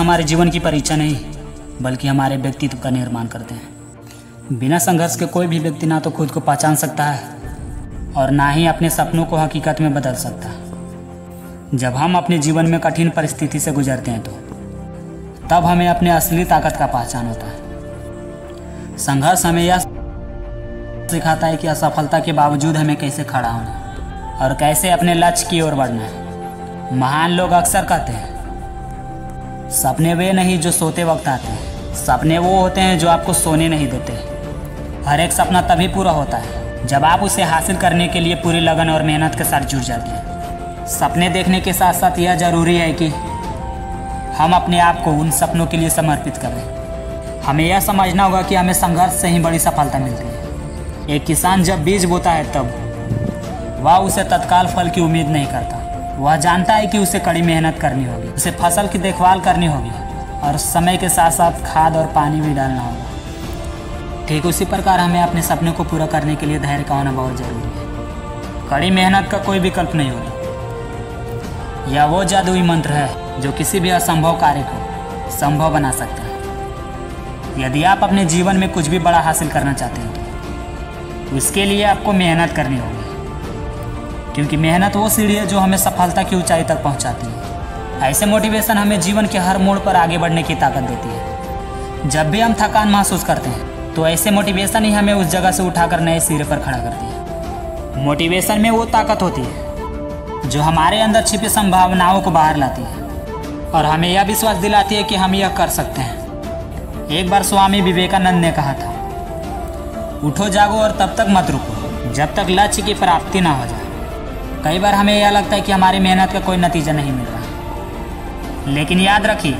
हमारे जीवन की परीक्षा नहीं बल्कि हमारे व्यक्तित्व का निर्माण करते हैं। बिना संघर्ष के कोई भी व्यक्ति ना तो खुद को पहचान सकता है और ना ही अपने सपनों को हकीकत में बदल सकता। जब हम अपने जीवन में कठिन परिस्थिति से गुजरते हैं तो तब हमें अपने असली ताकत का पहचान होता है। संघर्ष हमें यह सिखाता है कि असफलता के बावजूद हमें कैसे खड़ा होना और कैसे अपने लक्ष्य की ओर बढ़ना है। महान लोग अक्सर कहते हैं, सपने वे नहीं जो सोते वक्त आते हैं, सपने वो होते हैं जो आपको सोने नहीं देते। हर एक सपना तभी पूरा होता है जब आप उसे हासिल करने के लिए पूरी लगन और मेहनत के साथ जुट जाते हैं। सपने देखने के साथ साथ यह जरूरी है कि हम अपने आप को उन सपनों के लिए समर्पित करें। हमें यह समझना होगा कि हमें संघर्ष से ही बड़ी सफलता मिलती है। एक किसान जब बीज बोता है तब वह उसे तत्काल फल की उम्मीद नहीं करता। वह जानता है कि उसे कड़ी मेहनत करनी होगी, उसे फसल की देखभाल करनी होगी और समय के साथ साथ खाद और पानी भी डालना होगा। ठीक उसी प्रकार हमें अपने सपने को पूरा करने के लिए धैर्य का होना बहुत जरूरी है। कड़ी मेहनत का कोई विकल्प नहीं होगा। यह वो जादुई मंत्र है जो किसी भी असंभव कार्य को संभव बना सकता है। यदि आप अपने जीवन में कुछ भी बड़ा हासिल करना चाहते हैं तो उसके लिए आपको मेहनत करनी होगी, क्योंकि मेहनत वो सीढ़ी है जो हमें सफलता की ऊंचाई तक पहुंचाती है। ऐसे मोटिवेशन हमें जीवन के हर मोड़ पर आगे बढ़ने की ताकत देती है। जब भी हम थकान महसूस करते हैं तो ऐसे मोटिवेशन ही हमें उस जगह से उठाकर नए सिरे पर खड़ा करती है। मोटिवेशन में वो ताकत होती है जो हमारे अंदर छिपी संभावनाओं को बाहर लाती है और हमें यह विश्वास दिलाती है कि हम यह कर सकते हैं। एक बार स्वामी विवेकानंद ने कहा था, उठो जागो और तब तक मत रुको जब तक लक्ष्य की प्राप्ति ना हो जाए। कई बार हमें यह लगता है कि हमारी मेहनत का कोई नतीजा नहीं मिल रहा, लेकिन याद रखिए,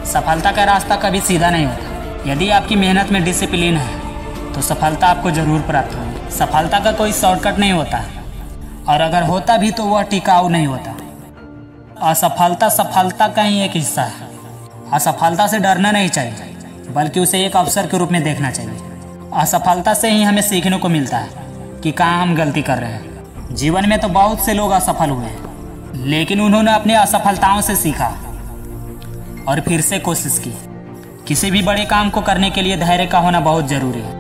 सफलता का रास्ता कभी सीधा नहीं होता। यदि आपकी मेहनत में डिसिप्लिन है तो सफलता आपको जरूर प्राप्त होगी। सफलता का कोई शॉर्टकट नहीं होता और अगर होता भी तो वह टिकाऊ नहीं होता। असफलता सफलता का ही एक हिस्सा है। असफलता से डरना नहीं चाहिए बल्कि उसे एक अवसर के रूप में देखना चाहिए। असफलता से ही हमें सीखने को मिलता है कि कहाँ हम गलती कर रहे हैं। जीवन में तो बहुत से लोग असफल हुए हैं, लेकिन उन्होंने अपने असफलताओं से सीखा और फिर से कोशिश की। किसी भी बड़े काम को करने के लिए धैर्य का होना बहुत जरूरी है।